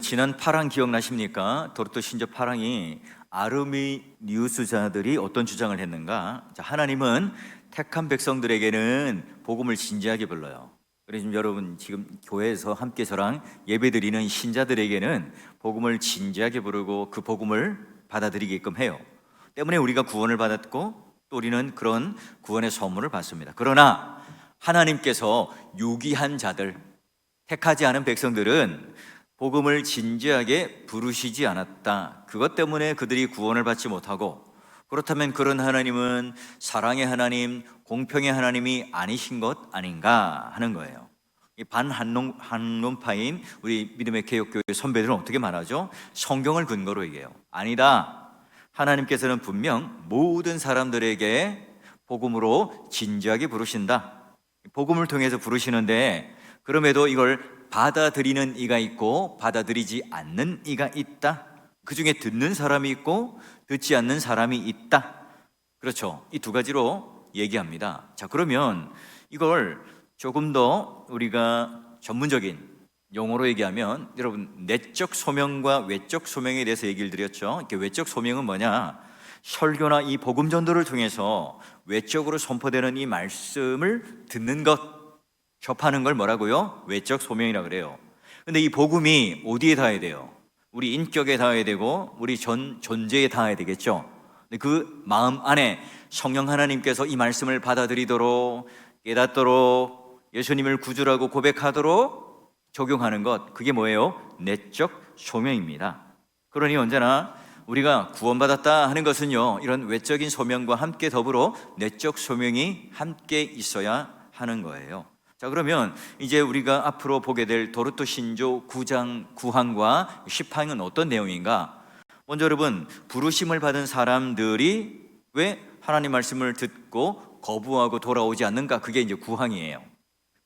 지난 파랑 기억나십니까? 도르토 신조 파랑이 아르미니우스자들이 어떤 주장을 했는가? 자, 하나님은 택한 백성들에게는 복음을 진지하게 불러요. 그래서 지금 여러분 지금 교회에서 함께 저랑 예배드리는 신자들에게는 복음을 진지하게 부르고 그 복음을 받아들이게끔 해요. 때문에 우리가 구원을 받았고 또 우리는 그런 구원의 선물을 받습니다. 그러나 하나님께서 유기한 자들, 택하지 않은 백성들은 복음을 진지하게 부르시지 않았다. 그것 때문에 그들이 구원을 받지 못하고, 그렇다면 그런 하나님은 사랑의 하나님, 공평의 하나님이 아니신 것 아닌가 하는 거예요. 이 반한론파인 우리 믿음의 개혁교회 선배들은 어떻게 말하죠? 성경을 근거로 얘기해요. 아니다. 하나님께서는 분명 모든 사람들에게 복음으로 진지하게 부르신다. 복음을 통해서 부르시는데 그럼에도 이걸 받아들이는 이가 있고 받아들이지 않는 이가 있다. 그 중에 듣는 사람이 있고 듣지 않는 사람이 있다. 그렇죠. 이 두 가지로 얘기합니다. 자, 그러면 이걸 조금 더 우리가 전문적인 용어로 얘기하면, 여러분 내적 소명과 외적 소명에 대해서 얘기를 드렸죠. 이렇게 외적 소명은 뭐냐? 설교나 이 복음 전도를 통해서 외적으로 선포되는 이 말씀을 듣는 것, 접하는 걸 뭐라고요? 외적 소명이라 그래요. 근데 이 복음이 어디에 닿아야 돼요? 우리 인격에 닿아야 되고 우리 존재에 닿아야 되겠죠. 근데 그 마음 안에 성령 하나님께서 이 말씀을 받아들이도록, 깨닫도록, 예수님을 구주라고 고백하도록 적용하는 것, 그게 뭐예요? 내적 소명입니다. 그러니 언제나 우리가 구원받았다 하는 것은요, 이런 외적인 소명과 함께 더불어 내적 소명이 함께 있어야 하는 거예요. 자, 그러면 이제 우리가 앞으로 보게 될 도르토 신조 9장 9항과 10항은 어떤 내용인가? 먼저 여러분, 부르심을 받은 사람들이 왜 하나님 말씀을 듣고 거부하고 돌아오지 않는가? 그게 이제 9항이에요.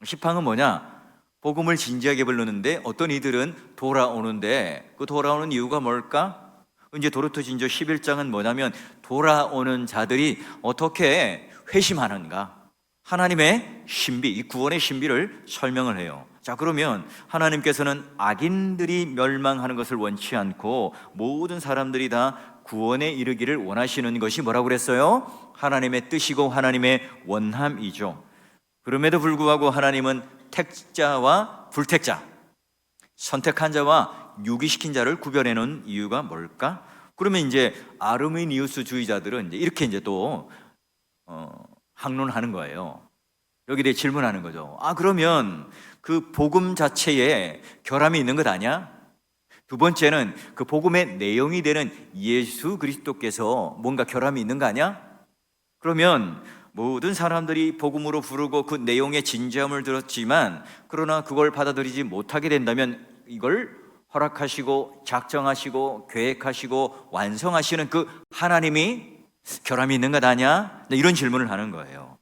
10항은 뭐냐? 복음을 진지하게 부르는데 어떤 이들은 돌아오는데 그 돌아오는 이유가 뭘까? 이제 도르토 신조 11장은 뭐냐면 돌아오는 자들이 어떻게 회심하는가? 하나님의 신비, 이 구원의 신비를 설명을 해요. 자, 그러면 하나님께서는 악인들이 멸망하는 것을 원치 않고 모든 사람들이 다 구원에 이르기를 원하시는 것이 뭐라고 그랬어요? 하나님의 뜻이고 하나님의 원함이죠. 그럼에도 불구하고 하나님은 택자와 불택자, 선택한 자와 유기시킨 자를 구별해 놓은 이유가 뭘까? 그러면 이제 아르미니우스주의자들은 이렇게 이제 또 항론하는 거예요. 여기에 대해 질문하는 거죠. 아, 그러면 그 복음 자체에 결함이 있는 것 아니야? 두 번째는 그 복음의 내용이 되는 예수 그리스도께서 뭔가 결함이 있는 거 아니야? 그러면 모든 사람들이 복음으로 부르고 그 내용의 진지함을 들었지만 그러나 그걸 받아들이지 못하게 된다면 이걸 허락하시고 작정하시고 계획하시고 완성하시는 그 하나님이 결함이 있는 것 아니야? 이런 질문을 하는 거예요.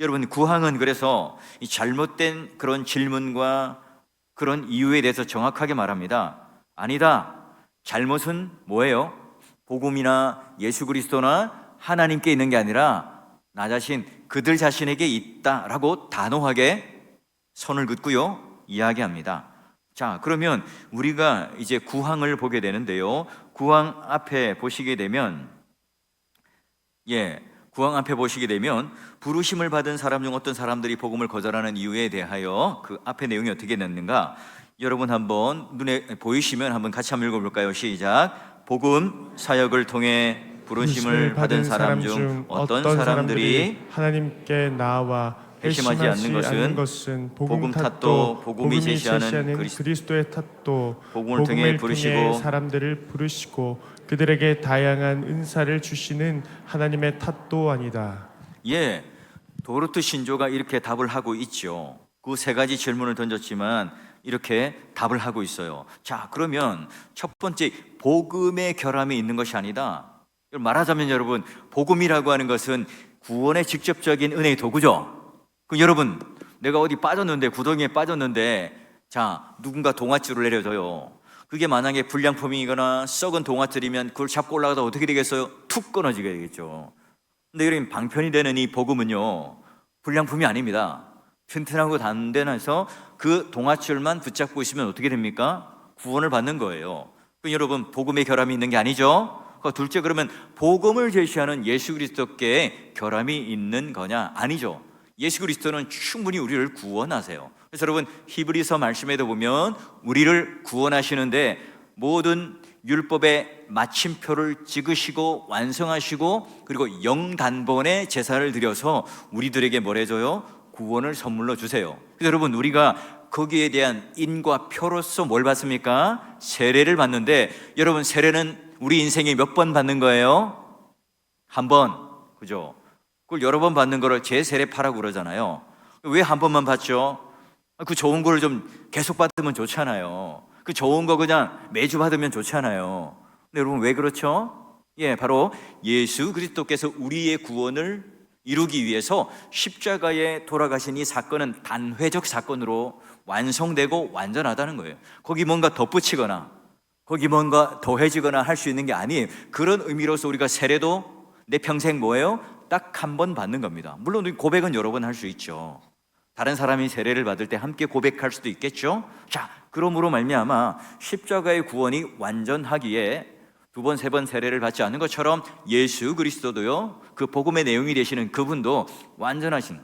여러분, 구항은 그래서 이 잘못된 그런 질문과 그런 이유에 대해서 정확하게 말합니다. 아니다. 잘못은 뭐예요? 복음이나 예수 그리스도나 하나님께 있는 게 아니라 나 자신, 그들 자신에게 있다라고 단호하게 선을 긋고요, 이야기합니다. 자, 그러면 우리가 이제 구항을 보게 되는데요, 구항 앞에 보시게 되면 구항 앞에 보시게 되면 부르심을 받은 사람 중 어떤 사람들이 복음을 거절하는 이유에 대하여 그 앞에 내용이 어떻게 됐는가? 여러분 한번 눈에 보이시면 한번 같이 한번 읽어볼까요? 시작. 복음 사역을 통해 부르심을 받은 사람 중 어떤 사람들이 하나님께 나와 회심하지 않는 것은 복음 탓도, 복음이 제시하는 그리스도의 탓도, 복음을 통해 부르시고 사람들을 부르시고 그들에게 다양한 은사를 주시는 하나님의 탓도 아니다. 도르토 신조가 이렇게 답을 하고 있죠. 그 세 가지 질문을 던졌지만 이렇게 답을 하고 있어요. 자, 그러면 첫 번째, 복음의 결함이 있는 것이 아니다. 말하자면 여러분, 복음이라고 하는 것은 구원의 직접적인 은혜의 도구죠. 그럼 여러분, 내가 어디 빠졌는데, 구덩이에 빠졌는데, 자, 누군가 동아줄을 내려줘요. 그게 만약에 불량품이거나 썩은 동아줄이면 그걸 잡고 올라가다 어떻게 되겠어요? 툭 끊어지게 되겠죠. 근데 여러분, 방편이 되는 이 복음은요, 불량품이 아닙니다. 튼튼하고 단단해서 그 동아줄만 붙잡고 있으면 어떻게 됩니까? 구원을 받는 거예요. 여러분, 복음의 결함이 있는 게 아니죠. 둘째, 그러면 복음을 제시하는 예수 그리스도께 결함이 있는 거냐? 아니죠. 예수 그리스도는 충분히 우리를 구원하세요. 그래서 여러분, 히브리서 말씀에도 보면 우리를 구원하시는데 모든 율법의 마침표를 찍으시고 완성하시고, 그리고 영단번의 제사를 드려서 우리들에게 뭘 해줘요? 구원을 선물로 주세요. 그래서 여러분, 우리가 거기에 대한 인과 표로서 뭘 받습니까? 세례를 받는데, 여러분, 세례는 우리 인생에 몇 번 받는 거예요? 한 번, 그죠? 그걸 여러 번 받는 거를 재세례파라고 그러잖아요. 왜 한 번만 받죠? 그 좋은 거를 좀 계속 받으면 좋잖아요. 그 좋은 거 그냥 매주 받으면 좋잖아요. 근데 여러분, 왜 그렇죠? 바로 예수 그리스도께서 우리의 구원을 이루기 위해서 십자가에 돌아가신 이 사건은 단회적 사건으로 완성되고 완전하다는 거예요. 거기 뭔가 덧붙이거나 거기 뭔가 더해지거나 할 수 있는 게 아니에요. 그런 의미로서 우리가 세례도 내 평생 뭐예요? 딱 한 번 받는 겁니다. 물론 고백은 여러 번 할 수 있죠. 다른 사람이 세례를 받을 때 함께 고백할 수도 있겠죠. 자, 그러므로 말미암아 십자가의 구원이 완전하기에 두 번, 세 번 세례를 받지 않는 것처럼 예수 그리스도도요, 그 복음의 내용이 되시는 그분도 완전하신,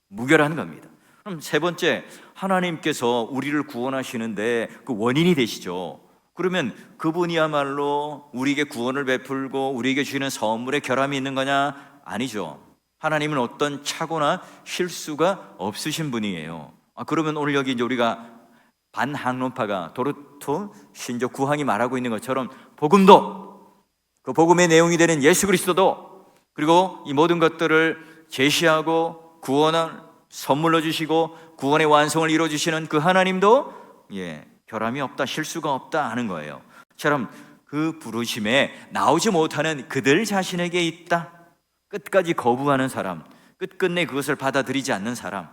무결한 겁니다. 그럼 세 번째, 하나님께서 우리를 구원하시는데 그 원인이 되시죠. 그러면 그분이야말로 우리에게 구원을 베풀고 우리에게 주시는 선물에 결함이 있는 거냐? 아니죠. 하나님은 어떤 착오나 실수가 없으신 분이에요. 그러면 오늘 여기 이제 우리가 반학론파가 도르토 신조 구항이 말하고 있는 것처럼 복음도, 그 복음의 내용이 되는 예수 그리스도도, 그리고 이 모든 것들을 제시하고 구원을 선물로 주시고 구원의 완성을 이루어 주시는 그 하나님도 결함이 없다, 실수가 없다 하는 거예요. 처럼 그 부르심에 나오지 못하는 그들 자신에게 있다. 끝까지 거부하는 사람, 끝끝내 그것을 받아들이지 않는 사람.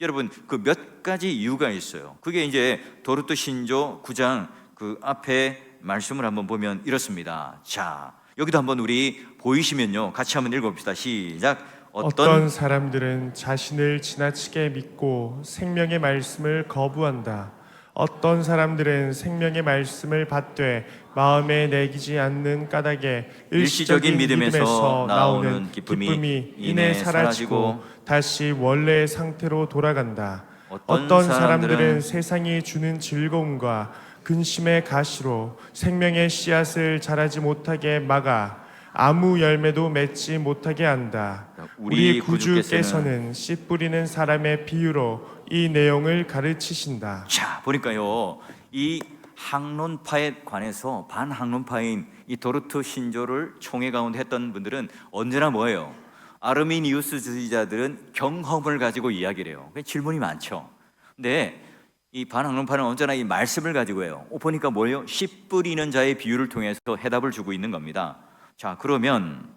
여러분, 그 몇 가지 이유가 있어요. 그게 이제 도르토 신조 9장 그 앞에 말씀을 한번 보면 이렇습니다. 자, 여기도 한번 우리 보이시면요, 같이 한번 읽어봅시다. 시작. 어떤 사람들은 자신을 지나치게 믿고 생명의 말씀을 거부한다. 어떤 사람들은 생명의 말씀을 받되 마음에 내기지 않는 까닭에 일시적인 믿음에서 나오는 기쁨이 이내 사라지고 다시 원래의 상태로 돌아간다. 어떤 사람들은 세상이 주는 즐거움과 근심의 가시로 생명의 씨앗을 자라지 못하게 막아 아무 열매도 맺지 못하게 한다. 우리 구주께서는 씨 뿌리는 사람의 비유로 이 내용을 가르치신다. 자, 보니까요, 이 학론파에 관해서 반학론파인 이 도르토 신조를 총회 가운데 했던 분들은 언제나 뭐예요? 아르미니우스주의자들은 경험을 가지고 이야기를 해요. 질문이 많죠. 근데 이 반학론파는 언제나 이 말씀을 가지고 해요. 보니까 뭐예요? 씨 뿌리는 자의 비유를 통해서 해답을 주고 있는 겁니다. 자, 그러면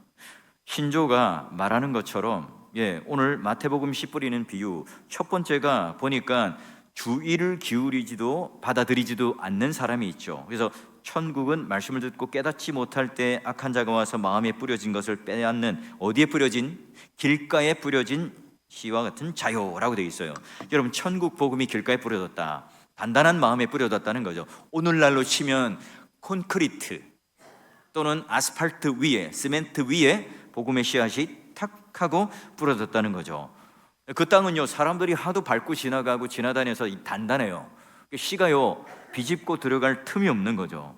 신조가 말하는 것처럼 오늘 마태복음 씨 뿌리는 비유, 첫 번째가 보니까 주의를 기울이지도 받아들이지도 않는 사람이 있죠. 그래서 천국은 말씀을 듣고 깨닫지 못할 때 악한 자가 와서 마음에 뿌려진 것을 빼앗는, 어디에 뿌려진? 길가에 뿌려진 씨와 같은 자요라고 되어 있어요. 여러분, 천국 복음이 길가에 뿌려졌다, 단단한 마음에 뿌려졌다는 거죠. 오늘날로 치면 콘크리트 또는 아스팔트 위에, 시멘트 위에 복음의 씨앗이 탁 하고 뿌려졌다는 거죠. 그 땅은요, 사람들이 하도 밟고 지나가고 지나다녀서 단단해요. 씨가요, 비집고 들어갈 틈이 없는 거죠.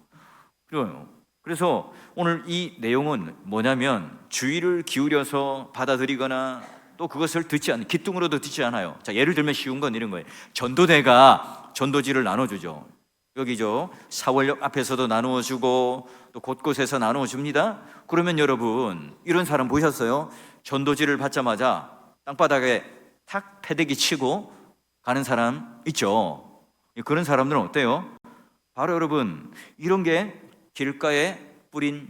그래서 오늘 이 내용은 뭐냐면, 주의를 기울여서 받아들이거나 또 그것을 듣지 않는, 기뚱으로도 듣지 않아요. 자, 예를 들면 쉬운 건 이런 거예요. 전도대가 전도지를 나눠주죠. 여기죠, 사월역 앞에서도 나누어주고 또 곳곳에서 나누어줍니다. 그러면 여러분, 이런 사람 보셨어요? 전도지를 받자마자 땅바닥에 탁 패대기 치고 가는 사람 있죠. 그런 사람들은 어때요? 바로 여러분, 이런 게 길가에 뿌린,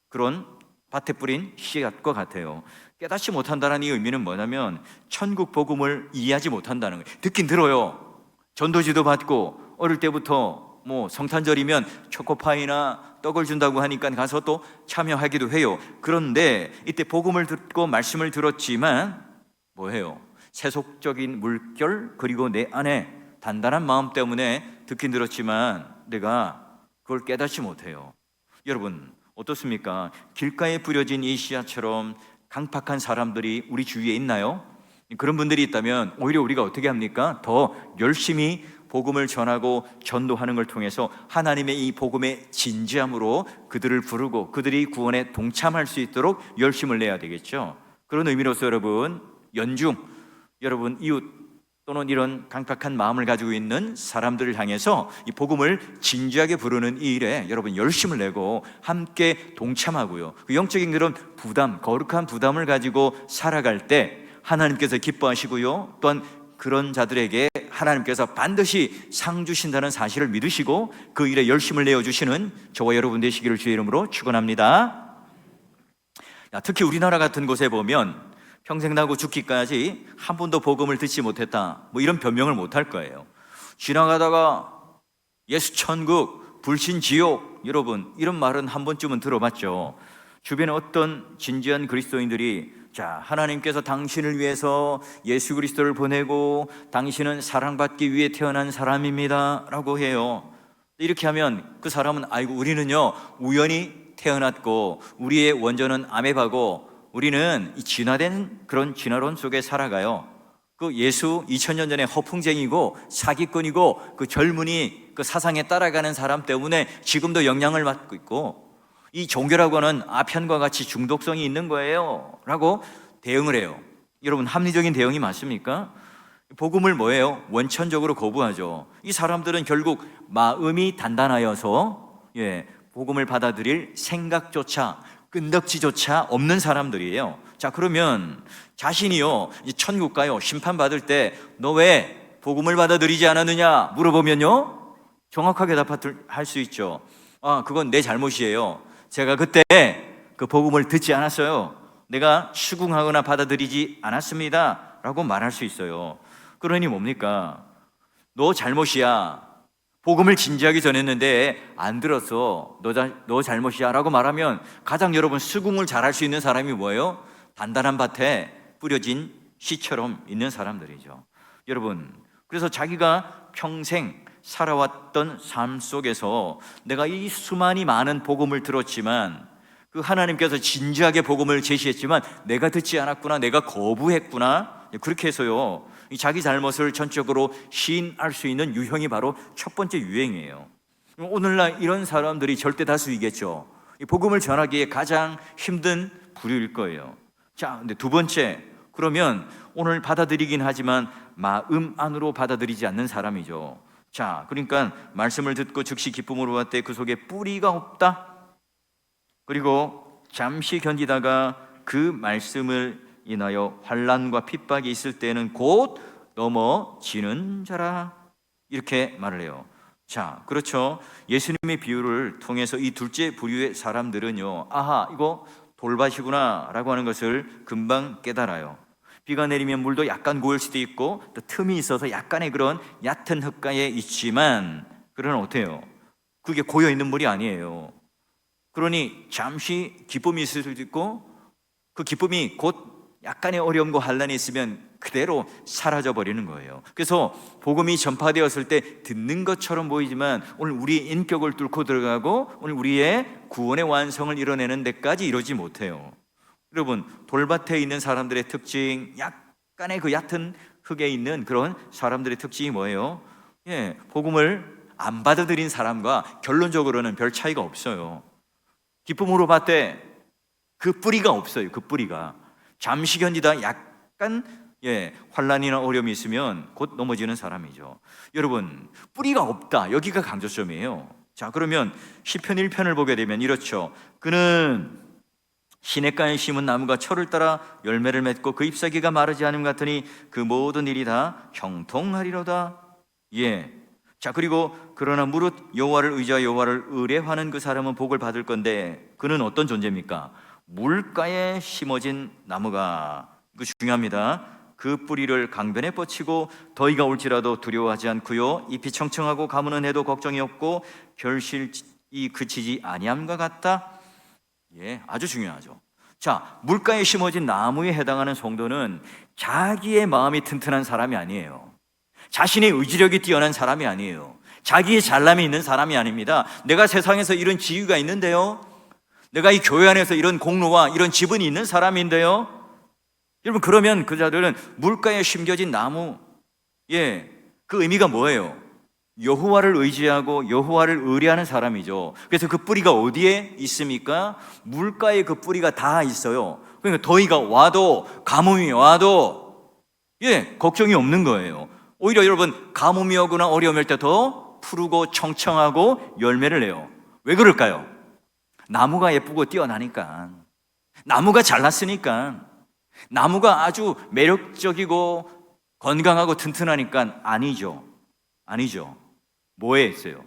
그런 밭에 뿌린 씨앗과 같아요. 깨닫지 못한다는 이 의미는 뭐냐면 천국 복음을 이해하지 못한다는 거예요. 듣긴 들어요. 전도지도 받고 어릴 때부터 뭐 성탄절이면 초코파이나 떡을 준다고 하니까 가서 또 참여하기도 해요. 그런데 이때 복음을 듣고 말씀을 들었지만 뭐해요? 세속적인 물결, 그리고 내 안에 단단한 마음 때문에 듣긴 들었지만 내가 그걸 깨닫지 못해요. 여러분 어떻습니까? 길가에 뿌려진 이 씨앗처럼 강팍한 사람들이 우리 주위에 있나요? 그런 분들이 있다면 오히려 우리가 어떻게 합니까? 더 열심히 복음을 전하고 전도하는 걸 통해서 하나님의 이 복음의 진지함으로 그들을 부르고 그들이 구원에 동참할 수 있도록 열심을 내야 되겠죠. 그런 의미로서 여러분 연중 여러분 이웃 또는 이런 강팍한 마음을 가지고 있는 사람들을 향해서 이 복음을 진지하게 부르는 이 일에 여러분 열심을 내고 함께 동참하고요. 그 영적인 그런 부담, 거룩한 부담을 가지고 살아갈 때 하나님께서 기뻐하시고요. 또한 그런 자들에게 하나님께서 반드시 상 주신다는 사실을 믿으시고 그 일에 열심을 내어주시는 저와 여러분 되시기를 주의 이름으로 축원합니다. 특히 우리나라 같은 곳에 보면 평생 나고 죽기까지 한 번도 복음을 듣지 못했다 뭐 이런 변명을 못할 거예요. 지나가다가 예수 천국, 불신 지옥, 여러분 이런 말은 한 번쯤은 들어봤죠. 주변에 어떤 진지한 그리스도인들이 자, 하나님께서 당신을 위해서 예수 그리스도를 보내고 당신은 사랑받기 위해 태어난 사람입니다 라고 해요. 이렇게 하면 그 사람은 아이고 우리는요 우연히 태어났고 우리의 원조는 아메바고 우리는 이 진화된 그런 진화론 속에 살아가요. 그 예수 2000년 전에 허풍쟁이고 사기꾼이고 그 젊은이 그 사상에 따라가는 사람 때문에 지금도 영향을 받고 있고 이 종교라고 하는 아편과 같이 중독성이 있는 거예요 라고 대응을 해요. 여러분 합리적인 대응이 맞습니까? 복음을 뭐예요? 원천적으로 거부하죠. 이 사람들은 결국 마음이 단단하여서 복음을 받아들일 생각조차 끈덕지조차 없는 사람들이에요. 자, 그러면 자신이요 천국 가요 심판받을 때 너 왜 복음을 받아들이지 않았느냐 물어보면요 정확하게 답할 수 있죠. 아, 그건 내 잘못이에요. 제가 그때 그 복음을 듣지 않았어요. 내가 수긍하거나 받아들이지 않았습니다 라고 말할 수 있어요. 그러니 뭡니까? 너 잘못이야. 복음을 진지하게 전했는데 안 들었어. 너 잘못이야 라고 말하면 가장 여러분 수긍을 잘할 수 있는 사람이 뭐예요? 단단한 밭에 뿌려진 씨처럼 있는 사람들이죠. 여러분 그래서 자기가 평생 살아왔던 삶 속에서 내가 이 수많이 많은 복음을 들었지만 그 하나님께서 진지하게 복음을 제시했지만 내가 듣지 않았구나, 내가 거부했구나, 그렇게 해서요 이 자기 잘못을 전적으로 시인할 수 있는 유형이 바로 첫 번째 유행이에요. 오늘날 이런 사람들이 절대 다수이겠죠. 이 복음을 전하기에 가장 힘든 부류일 거예요. 자, 근데 두 번째, 그러면 오늘 받아들이긴 하지만 마음 안으로 받아들이지 않는 사람이죠. 자, 그러니까 말씀을 듣고 즉시 기쁨으로 받되 그 속에 뿌리가 없다. 그리고 잠시 견디다가 그 말씀을 인하여 환난과 핍박이 있을 때는 곧 넘어지는 자라, 이렇게 말을 해요. 자, 그렇죠. 예수님의 비유를 통해서 이 둘째 부류의 사람들은요, 아하, 이거 돌밭이구나 라고 하는 것을 금방 깨달아요. 비가 내리면 물도 약간 고일 수도 있고 또 틈이 있어서 약간의 그런 얕은 흙가에 있지만 그러나 어때요? 그게 고여있는 물이 아니에요. 그러니 잠시 기쁨이 있을 수도 있고 그 기쁨이 곧 약간의 어려움과 환난이 있으면 그대로 사라져 버리는 거예요. 그래서 복음이 전파되었을 때 듣는 것처럼 보이지만 오늘 우리의 인격을 뚫고 들어가고 오늘 우리의 구원의 완성을 이뤄내는 데까지 이루지 못해요. 여러분 돌밭에 있는 사람들의 특징, 약간의 그 얕은 흙에 있는 그런 사람들의 특징이 뭐예요? 복음을 안 받아들인 사람과 결론적으로는 별 차이가 없어요. 기쁨으로 받되 그 뿌리가 없어요. 그 뿌리가 잠시 견디다 약간 환난이나 어려움이 있으면 곧 넘어지는 사람이죠. 여러분 뿌리가 없다, 여기가 강조점이에요. 자, 그러면 시편 1편을 보게 되면 이렇죠. 그는 시냇가에 심은 나무가 철을 따라 열매를 맺고 그 잎사귀가 마르지 않음 같으니 그 모든 일이 다 형통하리로다. 자, 그리고 그러나 무릇 여호와를 의지하여 여호와를 의뢰하는 그 사람은 복을 받을 건데 그는 어떤 존재입니까? 물가에 심어진 나무가, 이거 중요합니다. 그 뿌리를 강변에 뻗치고 더위가 올지라도 두려워하지 않고요 잎이 청청하고 가무는 해도 걱정이 없고 결실이 그치지 아니함과 같다. 아주 중요하죠. 자, 물가에 심어진 나무에 해당하는 성도는 자기의 마음이 튼튼한 사람이 아니에요. 자신의 의지력이 뛰어난 사람이 아니에요. 자기의 잘남이 있는 사람이 아닙니다. 내가 세상에서 이런 지위가 있는데요, 내가 이 교회 안에서 이런 공로와 이런 지분이 있는 사람인데요. 여러분, 그러면 그 자들은 물가에 심겨진 나무, 그 의미가 뭐예요? 여호와를 의지하고 여호와를 의뢰하는 사람이죠. 그래서 그 뿌리가 어디에 있습니까? 물가에 그 뿌리가 다 있어요. 그러니까 더위가 와도, 가뭄이 와도 걱정이 없는 거예요. 오히려 여러분, 가뭄이 오거나 어려움이 올 때 더 푸르고 청청하고 열매를 내요. 왜 그럴까요? 나무가 예쁘고 뛰어나니까, 나무가 잘났으니까, 나무가 아주 매력적이고 건강하고 튼튼하니까. 아니죠. 뭐에 있어요?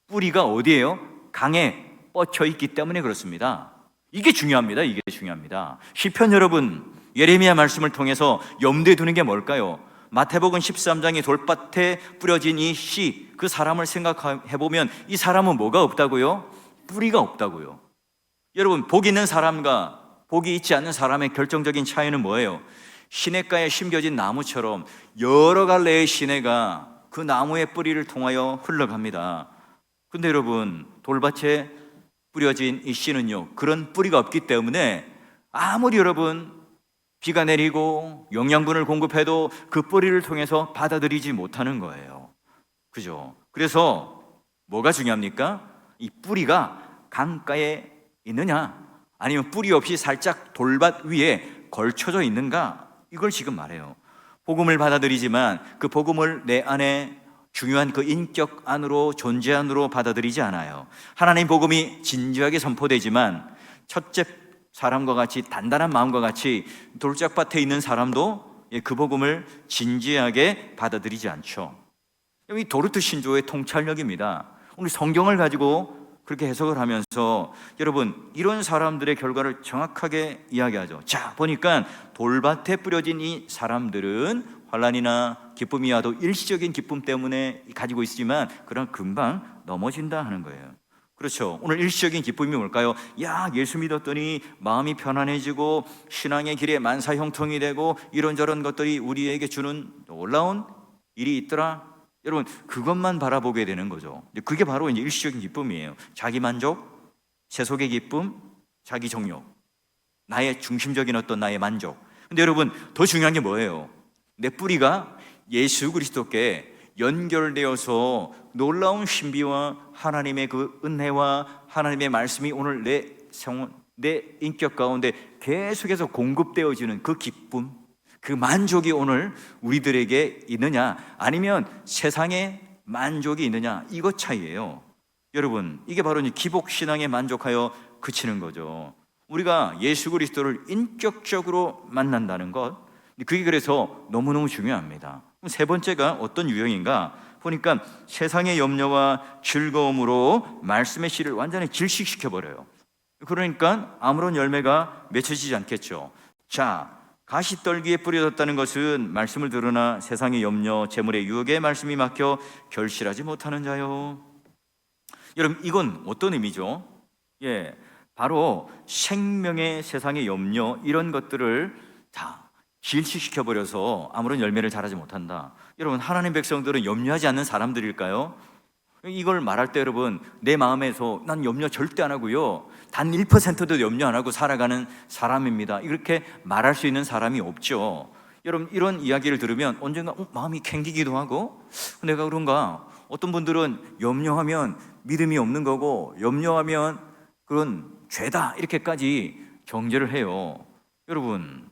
뿌리가 어디에요? 강에 뻗쳐 있기 때문에 그렇습니다. 이게 중요합니다. 시편 여러분, 예레미야 말씀을 통해서 염두에 두는 게 뭘까요? 마태복음 13장의 돌밭에 뿌려진 이 씨, 그 사람을 생각해보면 이 사람은 뭐가 없다고요? 뿌리가 없다고요. 여러분, 복 있는 사람과 복이 있지 않는 사람의 결정적인 차이는 뭐예요? 시냇가에 심겨진 나무처럼 여러 갈래의 시내가 그 나무의 뿌리를 통하여 흘러갑니다. 근데 여러분, 돌밭에 뿌려진 이 씨는요, 그런 뿌리가 없기 때문에 아무리 여러분 비가 내리고 영양분을 공급해도 그 뿌리를 통해서 받아들이지 못하는 거예요. 그죠? 그래서 뭐가 중요합니까? 이 뿌리가 강가에 있느냐, 아니면 뿌리 없이 살짝 돌밭 위에 걸쳐져 있는가, 이걸 지금 말해요. 복음을 받아들이지만 그 복음을 내 안에 중요한 그 인격 안으로, 존재 안으로 받아들이지 않아요. 하나님 복음이 진지하게 선포되지만 첫째 사람과 같이, 단단한 마음과 같이 돌짝밭에 있는 사람도 그 복음을 진지하게 받아들이지 않죠. 이 도르트 신조의 통찰력입니다. 오늘 성경을 가지고 그렇게 해석을 하면서 여러분, 이런 사람들의 결과를 정확하게 이야기하죠. 자, 보니까 돌밭에 뿌려진 이 사람들은 환난이나 기쁨이 와도 일시적인 기쁨 때문에 가지고 있지만 그럼 금방 넘어진다 하는 거예요. 그렇죠. 오늘 일시적인 기쁨이 뭘까요? 예수 믿었더니 마음이 편안해지고 신앙의 길에 만사형통이 되고 이런저런 것들이 우리에게 주는 놀라운 일이 있더라. 여러분, 그것만 바라보게 되는 거죠. 그게 바로 이제 일시적인 기쁨이에요. 자기 만족, 세속의 기쁨, 자기 정욕, 나의 중심적인 어떤 나의 만족. 근데 여러분, 더 중요한 게 뭐예요? 내 뿌리가 예수 그리스도께 연결되어서 놀라운 신비와 하나님의 그 은혜와 하나님의 말씀이 오늘 내 인격 가운데 계속해서 공급되어지는 그 기쁨, 그 만족이 오늘 우리들에게 있느냐, 아니면 세상에 만족이 있느냐, 이것 차이예요. 여러분, 이게 바로 기복신앙에 만족하여 그치는 거죠. 우리가 예수 그리스도를 인격적으로 만난다는 것, 그게 그래서 너무너무 중요합니다. 세 번째가 어떤 유형인가 보니까 세상의 염려와 즐거움으로 말씀의 씨를 완전히 질식시켜버려요. 그러니까 아무런 열매가 맺혀지지 않겠죠. 자, 가시떨기에 뿌려졌다는 것은 말씀을 들으나 세상의 염려, 재물의 유혹에 말씀이 막혀 결실하지 못하는 자요. 여러분, 이건 어떤 의미죠? 바로 생명의 세상의 염려, 이런 것들을 다 질식시켜버려서 아무런 열매를 자라지 못한다. 여러분, 하나님 백성들은 염려하지 않는 사람들일까요? 이걸 말할 때 여러분, 내 마음에서 난 염려 절대 안 하고요, 단 1%도 염려 안 하고 살아가는 사람입니다, 이렇게 말할 수 있는 사람이 없죠. 여러분, 이런 이야기를 들으면 언젠가 마음이 캥기기도 하고, 내가 그런가? 어떤 분들은 염려하면 믿음이 없는 거고, 염려하면 그건 죄다, 이렇게까지 정죄를 해요. 여러분,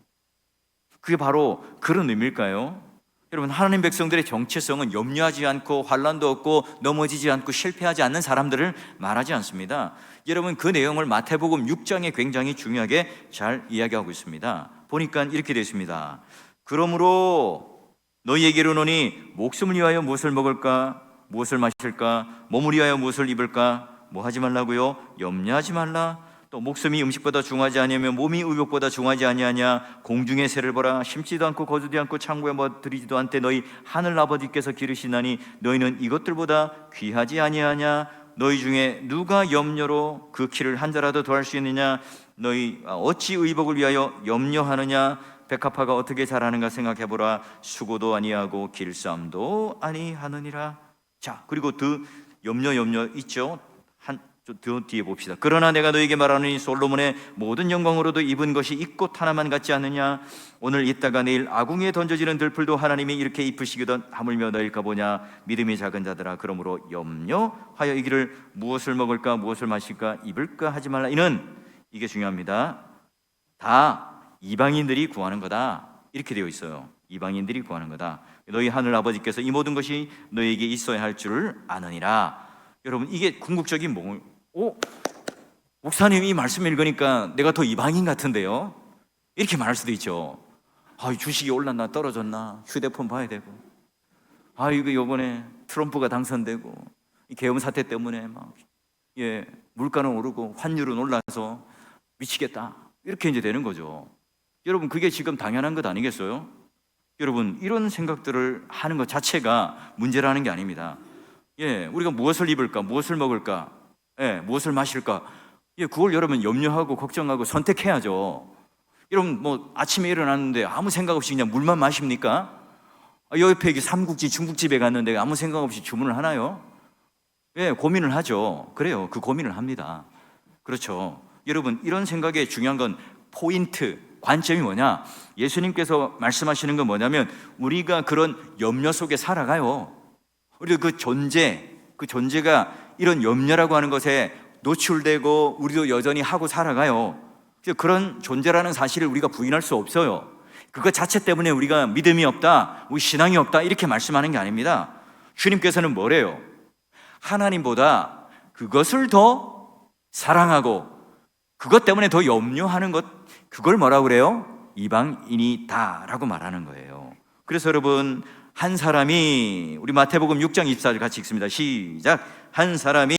그게 바로 그런 의미일까요? 여러분, 하나님 백성들의 정체성은 염려하지 않고 환난도 없고 넘어지지 않고 실패하지 않는 사람들을 말하지 않습니다. 여러분, 그 내용을 마태복음 6장에 굉장히 중요하게 잘 이야기하고 있습니다. 보니까 이렇게 되어 있습니다. 그러므로 너희에게 이르노니 목숨을 위하여 무엇을 먹을까, 무엇을 마실까, 몸을 위하여 무엇을 입을까, 뭐 하지 말라고요? 염려하지 말라. 또 목숨이 음식보다 중하지 아니하며 몸이 의복보다 중하지 아니하냐. 공중의 새를 보라. 심지도 않고 거두지 않고 창고에 들이지도 않되 너희 하늘 아버지께서 기르시나니 너희는 이것들보다 귀하지 아니하냐. 너희 중에 누가 염려로 그 키를 한 자라도 더할 수 있느냐. 너희 어찌 의복을 위하여 염려하느냐. 백합화가 어떻게 자라는가 생각해보라. 수고도 아니하고 길쌈도 아니하느니라. 자, 그리고 더 염려 있죠. 더 뒤에 봅시다. 그러나 내가 너에게 말하노니 솔로몬의 모든 영광으로도 입은 것이 이 꽃 하나만 같지 않느냐. 오늘 있다가 내일 아궁이에 던져지는 들풀도 하나님이 이렇게 입으시거든 하물며 너일까 보냐. 믿음이 작은 자들아, 그러므로 염려하여 이기를 무엇을 먹을까 무엇을 마실까 입을까 하지 말라. 이게 중요합니다. 다 이방인들이 구하는 거다, 이렇게 되어 있어요. 이방인들이 구하는 거다. 너희 하늘 아버지께서 이 모든 것이 너에게 있어야 할 줄을 아느니라. 여러분, 이게 궁극적인 목사님이 이 말씀 읽으니까 내가 더 이방인 같은데요, 이렇게 말할 수도 있죠. 주식이 올랐나 떨어졌나 휴대폰 봐야 되고, 이거 요번에 트럼프가 당선되고 이 계엄 사태 때문에 물가는 오르고 환율은 올라서 미치겠다, 이렇게 이제 되는 거죠. 여러분, 그게 지금 당연한 것 아니겠어요? 여러분, 이런 생각들을 하는 것 자체가 문제라는 게 아닙니다. 우리가 무엇을 입을까, 무엇을 먹을까, 무엇을 마실까, 그걸 여러분 염려하고 걱정하고 선택해야죠. 여러분, 아침에 일어났는데 아무 생각 없이 그냥 물만 마십니까? 옆에 삼국지, 중국집에 갔는데 아무 생각 없이 주문을 하나요? 고민을 하죠. 그래요, 그 고민을 합니다. 그렇죠. 여러분, 이런 생각의 중요한 건 포인트, 관점이 뭐냐? 예수님께서 말씀하시는 건 뭐냐면 우리가 그런 염려 속에 살아가요. 우리가 그 존재가 이런 염려라고 하는 것에 노출되고 우리도 여전히 하고 살아가요. 그런 존재라는 사실을 우리가 부인할 수 없어요. 그것 자체 때문에 우리가 믿음이 없다, 우리 신앙이 없다, 이렇게 말씀하는 게 아닙니다. 주님께서는 뭐래요? 하나님보다 그것을 더 사랑하고 그것 때문에 더 염려하는 것, 그걸 뭐라고 그래요? 이방인이다 라고 말하는 거예요. 그래서 여러분, 한 사람이, 우리 마태복음 6장 24절 같이 읽습니다. 시작. 한 사람이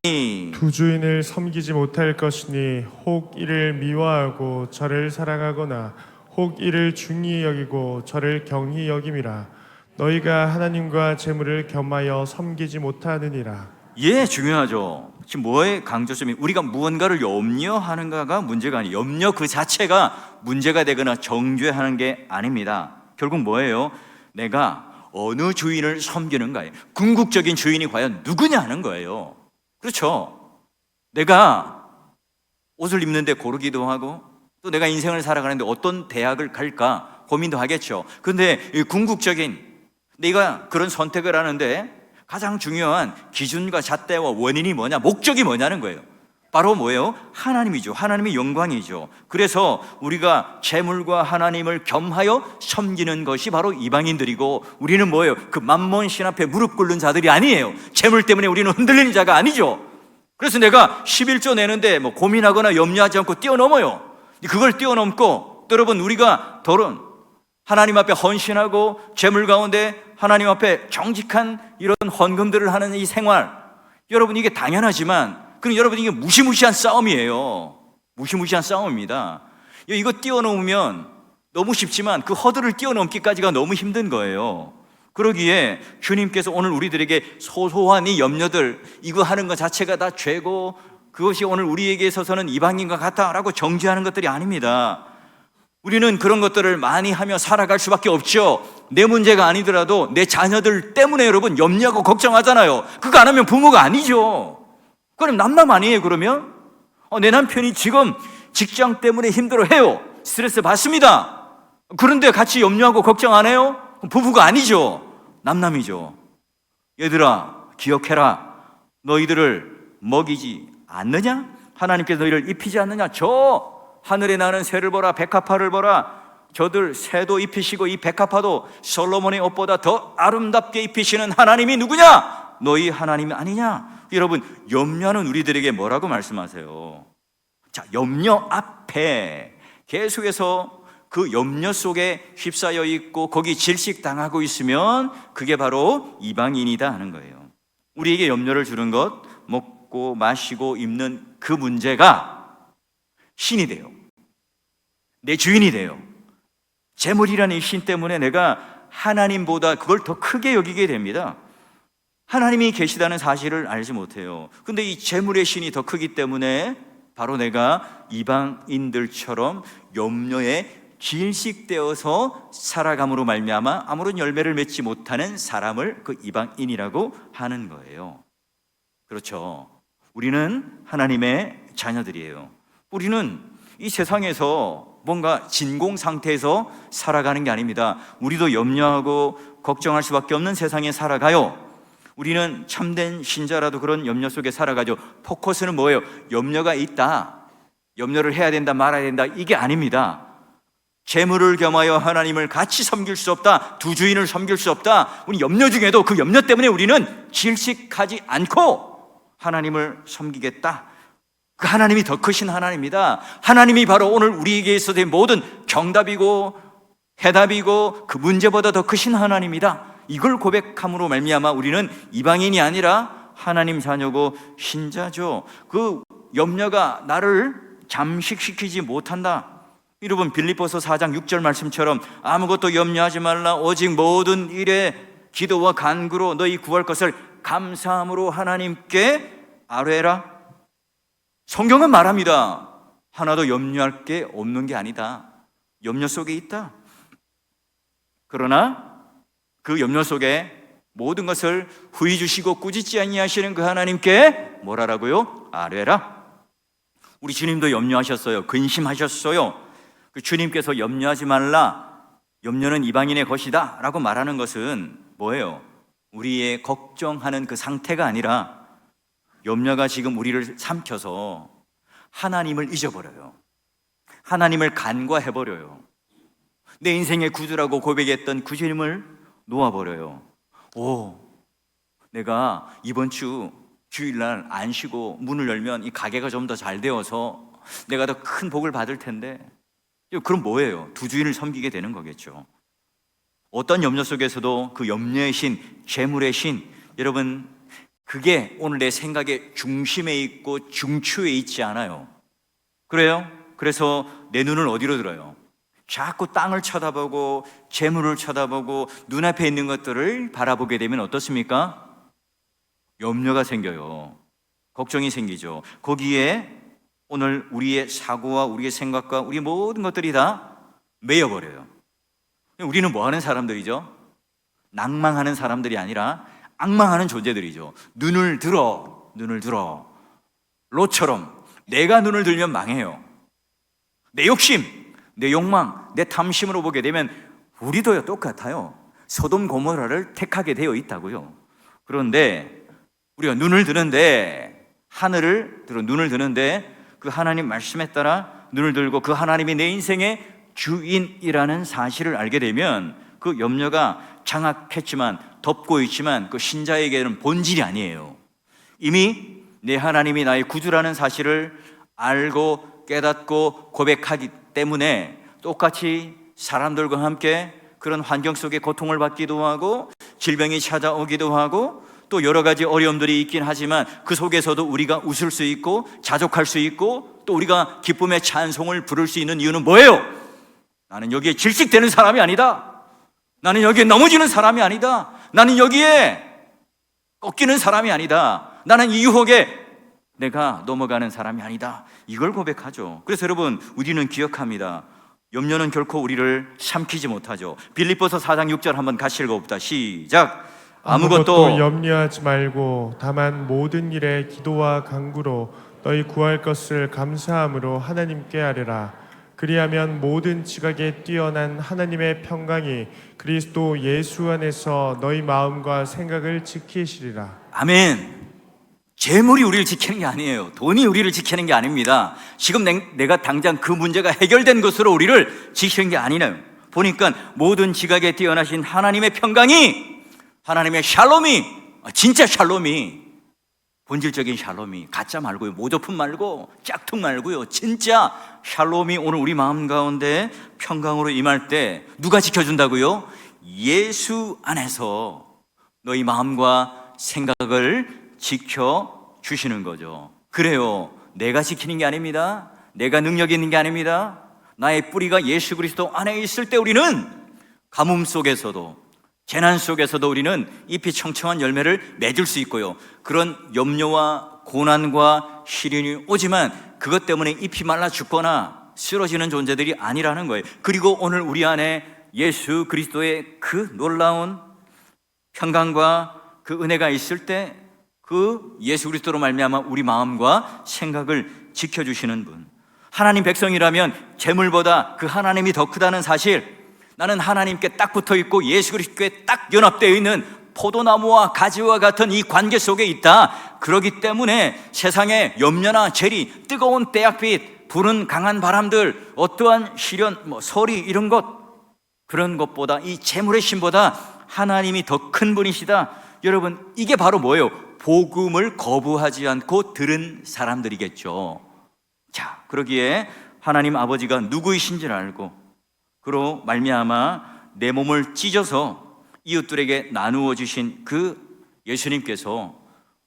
두 주인을 섬기지 못할 것이니 혹 이를 미워하고 저를 사랑하거나 혹 이를 중히 여기고 저를 경히 여김이라. 너희가 하나님과 재물을 겸하여 섬기지 못하느니라. 중요하죠. 지금 뭐의 강조점이, 우리가 무언가를 염려하는가가 문제가 아니에요. 염려 그 자체가 문제가 되거나 정죄하는 게 아닙니다. 결국 뭐예요? 내가 어느 주인을 섬기는가예요. 궁극적인 주인이 과연 누구냐 하는 거예요. 그렇죠. 내가 옷을 입는데 고르기도 하고, 또 내가 인생을 살아가는데 어떤 대학을 갈까 고민도 하겠죠. 근데 이 궁극적인, 내가 그런 선택을 하는데 가장 중요한 기준과 잣대와 원인이 뭐냐, 목적이 뭐냐는 거예요. 바로 뭐예요? 하나님이죠. 하나님의 영광이죠. 그래서 우리가 재물과 하나님을 겸하여 섬기는 것이 바로 이방인들이고, 우리는 뭐예요? 그 만몬 신 앞에 무릎 꿇는 자들이 아니에요. 재물 때문에 우리는 흔들리는 자가 아니죠. 그래서 내가 11조 내는데 고민하거나 염려하지 않고 뛰어넘어요. 그걸 뛰어넘고, 또 여러분, 우리가 하나님 앞에 헌신하고 재물 가운데 하나님 앞에 정직한 이런 헌금들을 하는 이 생활, 여러분, 이게 당연하지만, 그럼 여러분, 이게 무시무시한 싸움이에요. 무시무시한 싸움입니다. 이거 뛰어넘으면 너무 쉽지만 그 허들을 뛰어넘기까지가 너무 힘든 거예요. 그러기에 주님께서 오늘 우리들에게 소소한 이 염려들, 이거 하는 것 자체가 다 죄고 그것이 오늘 우리에게 있어서는 이방인과 같다라고 정죄하는 것들이 아닙니다. 우리는 그런 것들을 많이 하며 살아갈 수밖에 없죠. 내 문제가 아니더라도 내 자녀들 때문에 여러분 염려하고 걱정하잖아요. 그거 안 하면 부모가 아니죠. 그럼 남남 아니에요. 그러면 내 남편이 지금 직장 때문에 힘들어해요. 스트레스 받습니다. 그런데 같이 염려하고 걱정 안 해요? 부부가 아니죠. 남남이죠. 얘들아, 기억해라. 너희들을 먹이지 않느냐? 하나님께서 너희를 입히지 않느냐? 저 하늘에 나는 새를 보라, 백합화를 보라. 저들 새도 입히시고 이 백합화도 솔로몬의 옷보다 더 아름답게 입히시는 하나님이 누구냐? 너희 하나님이 아니냐? 여러분, 염려는 우리들에게 뭐라고 말씀하세요? 자, 염려 앞에 계속해서 그 염려 속에 휩싸여 있고 거기 질식당하고 있으면 그게 바로 이방인이다 하는 거예요. 우리에게 염려를 주는 것, 먹고 마시고 입는 그 문제가 신이 돼요. 내 주인이 돼요. 재물이라는 이 신 때문에 내가 하나님보다 그걸 더 크게 여기게 됩니다. 하나님이 계시다는 사실을 알지 못해요. 근데 이 재물의 신이 더 크기 때문에 바로 내가 이방인들처럼 염려에 질식되어서 살아감으로 말미암아 아무런 열매를 맺지 못하는 사람을 그 이방인이라고 하는 거예요. 그렇죠. 우리는 하나님의 자녀들이에요. 우리는 이 세상에서 뭔가 진공 상태에서 살아가는 게 아닙니다. 우리도 염려하고 걱정할 수밖에 없는 세상에 살아가요. 우리는 참된 신자라도 그런 염려 속에 살아가죠. 포커스는 뭐예요? 염려가 있다, 염려를 해야 된다, 말아야 된다, 이게 아닙니다. 재물을 겸하여 하나님을 같이 섬길 수 없다, 두 주인을 섬길 수 없다. 우리 염려 중에도 그 염려 때문에 우리는 질식하지 않고 하나님을 섬기겠다. 그 하나님이 더 크신 하나님이다. 하나님이 바로 오늘 우리에게 있어서의 모든 정답이고 해답이고 그 문제보다 더 크신 하나님이다. 이걸 고백함으로 말미암아 우리는 이방인이 아니라 하나님 자녀고 신자죠. 그 염려가 나를 잠식시키지 못한다. 여러분, 빌립보서 4장 6절 말씀처럼 아무것도 염려하지 말라, 오직 모든 일에 기도와 간구로 너희 구할 것을 감사함으로 하나님께 아뢰라. 성경은 말합니다. 하나도 염려할 게 없는 게 아니다. 염려 속에 있다. 그러나 그 염려 속에 모든 것을 후히 주시고 꾸짖지 아니하시는 그 하나님께 뭐라라고요? 아뢰라. 우리 주님도 염려하셨어요. 근심하셨어요. 그 주님께서 염려하지 말라, 염려는 이방인의 것이다 라고 말하는 것은 뭐예요? 우리의 걱정하는 그 상태가 아니라 염려가 지금 우리를 삼켜서 하나님을 잊어버려요. 하나님을 간과해버려요. 내 인생의 구주라고 고백했던 그 주님을 놓아버려요. 내가 이번 주 주일날 안 쉬고 문을 열면 이 가게가 좀 더 잘 되어서 내가 더 큰 복을 받을 텐데, 그럼 뭐예요? 두 주인을 섬기게 되는 거겠죠. 어떤 염려 속에서도 그 염려의 신, 재물의 신, 여러분, 그게 오늘 내 생각의 중심에 있고 중추에 있지 않아요. 그래요? 그래서 내 눈을 어디로 들어요? 자꾸 땅을 쳐다보고 재물을 쳐다보고 눈앞에 있는 것들을 바라보게 되면 어떻습니까? 염려가 생겨요. 걱정이 생기죠. 거기에 오늘 우리의 사고와 우리의 생각과 우리 모든 것들이 다 매여버려요. 우리는 뭐 하는 사람들이죠? 낭망하는 사람들이 아니라 앙망하는 존재들이죠. 눈을 들어 롯처럼 내가 눈을 들면 망해요. 내 욕심, 내 욕망, 내 탐심으로 보게 되면 우리도 똑같아요. 소돔 고모라를 택하게 되어 있다고요. 그런데 우리가 눈을 드는데, 하늘을 들어 눈을 드는데 그 하나님 말씀에 따라 눈을 들고 그 하나님이 내 인생의 주인이라는 사실을 알게 되면 그 염려가 장악했지만 덮고 있지만 그 신자에게는 본질이 아니에요. 이미 내 하나님이 나의 구주라는 사실을 알고 깨닫고 고백하기 때문에 똑같이 사람들과 함께 그런 환경 속에 고통을 받기도 하고 질병이 찾아오기도 하고 또 여러 가지 어려움들이 있긴 하지만 그 속에서도 우리가 웃을 수 있고 자족할 수 있고 또 우리가 기쁨의 찬송을 부를 수 있는 이유는 뭐예요? 나는 여기에 질식되는 사람이 아니다. 나는 여기에 넘어지는 사람이 아니다. 나는 여기에 꺾이는 사람이 아니다. 나는 이 유혹에 내가 넘어가는 사람이 아니다. 이걸 고백하죠. 그래서 여러분, 우리는 기억합니다. 염려는 결코 우리를 삼키지 못하죠. 빌립보서 4장 6절 한번 같이 읽어봅시다. 시작. 아무것도 염려하지 말고 다만 모든 일에 기도와 간구로 너희 구할 것을 감사함으로 하나님께 아뢰라. 그리하면 모든 지각에 뛰어난 하나님의 평강이 그리스도 예수 안에서 너희 마음과 생각을 지키시리라. 아멘. 재물이 우리를 지키는 게 아니에요. 돈이 우리를 지키는 게 아닙니다. 지금 내가 당장 그 문제가 해결된 것으로 우리를 지키는 게 아니네요. 보니까 모든 지각에 뛰어나신 하나님의 평강이, 하나님의 샬롬이, 진짜 샬롬이, 본질적인 샬롬이, 가짜 말고요, 모조품 말고 짝퉁 말고요, 진짜 샬롬이 오늘 우리 마음 가운데 평강으로 임할 때 누가 지켜준다고요? 예수 안에서 너희 마음과 생각을 지켜주시는 거죠. 그래요, 내가 지키는 게 아닙니다. 내가 능력 있는 게 아닙니다. 나의 뿌리가 예수 그리스도 안에 있을 때 우리는 가뭄 속에서도 재난 속에서도 우리는 잎이 청청한 열매를 맺을 수 있고요, 그런 염려와 고난과 시련이 오지만 그것 때문에 잎이 말라 죽거나 쓰러지는 존재들이 아니라는 거예요. 그리고 오늘 우리 안에 예수 그리스도의 그 놀라운 평강과 그 은혜가 있을 때 그 예수 그리스도로 말미암아 우리 마음과 생각을 지켜주시는 분, 하나님 백성이라면 재물보다 그 하나님이 더 크다는 사실, 나는 하나님께 딱 붙어 있고 예수 그리스도에 딱 연합되어 있는 포도나무와 가지와 같은 이 관계 속에 있다. 그렇기 때문에 세상의 염려나 재리, 뜨거운 때약빛, 부는 강한 바람들, 어떠한 시련, 서리 이런 것, 그런 것보다 이 재물의 신보다 하나님이 더 큰 분이시다. 여러분, 이게 바로 뭐예요? 복음을 거부하지 않고 들은 사람들이겠죠. 자, 그러기에 하나님 아버지가 누구이신지를 알고 그로 말미암아 내 몸을 찢어서 이웃들에게 나누어 주신 그 예수님께서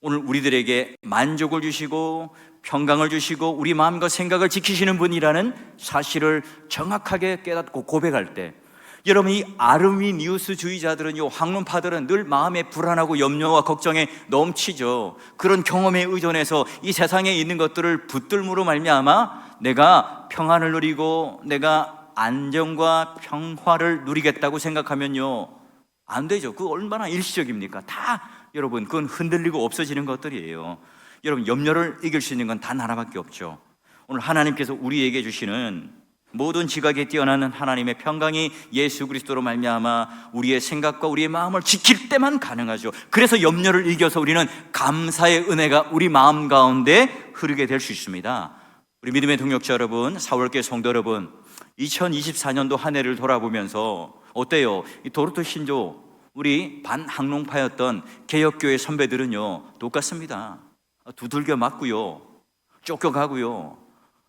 오늘 우리들에게 만족을 주시고 평강을 주시고 우리 마음과 생각을 지키시는 분이라는 사실을 정확하게 깨닫고 고백할 때, 여러분, 이 아르미니우스주의자들은요, 학론파들은 늘 마음에 불안하고 염려와 걱정에 넘치죠. 그런 경험에 의존해서 이 세상에 있는 것들을 붙들므로 말미암아 내가 평안을 누리고 내가 안정과 평화를 누리겠다고 생각하면요, 안 되죠. 그거 얼마나 일시적입니까? 다 여러분, 그건 흔들리고 없어지는 것들이에요. 여러분, 염려를 이길 수 있는 건 단 하나밖에 없죠. 오늘 하나님께서 우리에게 주시는 모든 지각에 뛰어나는 하나님의 평강이 예수 그리스도로 말미암아 우리의 생각과 우리의 마음을 지킬 때만 가능하죠. 그래서 염려를 이겨서 우리는 감사의 은혜가 우리 마음 가운데 흐르게 될 수 있습니다. 우리 믿음의 동역자 여러분, 사월교회 성도 여러분, 2024년도 한 해를 돌아보면서 어때요? 이 도르토 신조, 우리 반학농파였던 개혁교회 선배들은요, 똑같습니다. 두들겨 맞고요, 쫓겨가고요,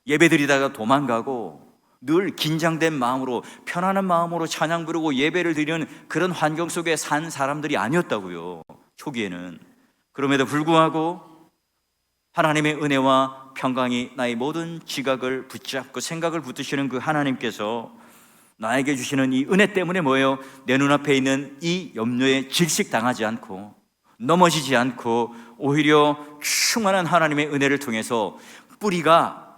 예배드리다가 도망가고, 늘 긴장된 마음으로, 편안한 마음으로 찬양 부르고 예배를 드리는 그런 환경 속에 산 사람들이 아니었다고요, 초기에는. 그럼에도 불구하고 하나님의 은혜와 평강이 나의 모든 지각을 붙잡고 생각을 붙드시는 그 하나님께서 나에게 주시는 이 은혜 때문에 뭐예요? 내 눈앞에 있는 이 염려에 질식당하지 않고 넘어지지 않고 오히려 충만한 하나님의 은혜를 통해서 뿌리가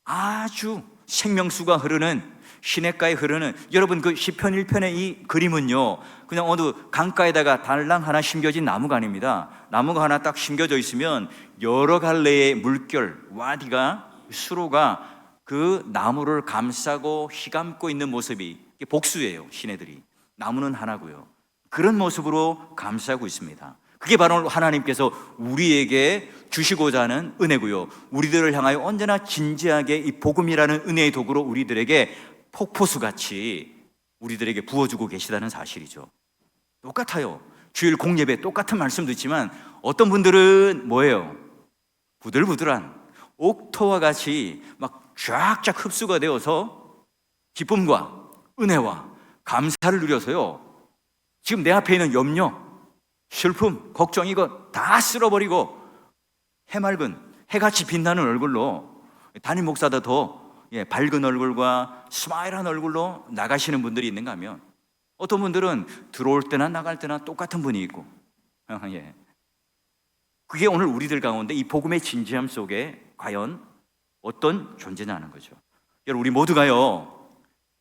아주 생명수가 흐르는, 시냇가에 흐르는, 여러분 그 시편 1편의 이 그림은요, 그냥 어느 강가에다가 달랑 하나 심겨진 나무가 아닙니다. 나무가 하나 딱 심겨져 있으면 여러 갈래의 물결, 와디가, 수로가 그 나무를 감싸고 휘감고 있는 모습이, 이게 복수예요. 시내들이, 나무는 하나고요, 그런 모습으로 감싸고 있습니다. 그게 바로 하나님께서 우리에게 주시고자 하는 은혜고요, 우리들을 향하여 언제나 진지하게 이 복음이라는 은혜의 도구로 우리들에게 폭포수같이 우리들에게 부어주고 계시다는 사실이죠. 똑같아요. 주일 공예배 똑같은 말씀도 있지만 어떤 분들은 뭐예요? 부들부들한 옥토와 같이 막 쫙쫙 흡수가 되어서 기쁨과 은혜와 감사를 누려서요, 지금 내 앞에 있는 염려, 슬픔, 걱정, 이거 다 쓸어버리고 해맑은, 해같이 빛나는 얼굴로, 담임 목사도 더 밝은 얼굴과 스마일한 얼굴로 나가시는 분들이 있는가 하면, 어떤 분들은 들어올 때나 나갈 때나 똑같은 분이 있고, 그게 오늘 우리들 가운데 이 복음의 진지함 속에 과연 어떤 존재냐는 거죠. 여러분, 우리 모두가요,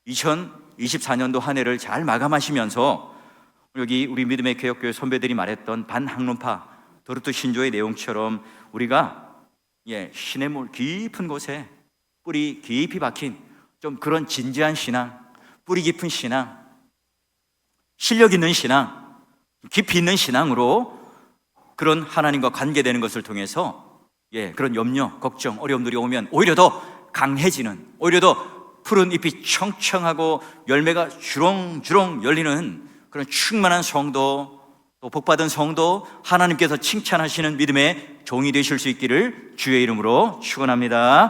2024년도 한 해를 잘 마감하시면서 여기 우리 믿음의 개혁교회 선배들이 말했던 반학론파 도르토 신조의 내용처럼 우리가 시냇물 깊은 곳에 뿌리 깊이 박힌 좀 그런 진지한 신앙, 뿌리 깊은 신앙, 실력 있는 신앙, 깊이 있는 신앙으로 그런 하나님과 관계되는 것을 통해서 그런 염려, 걱정, 어려움들이 오면 오히려 더 강해지는, 오히려 더 푸른 잎이 청청하고 열매가 주렁주렁 열리는 그런 충만한 성도, 또 복받은 성도, 하나님께서 칭찬하시는 믿음의 종이 되실 수 있기를 주의 이름으로 축원합니다.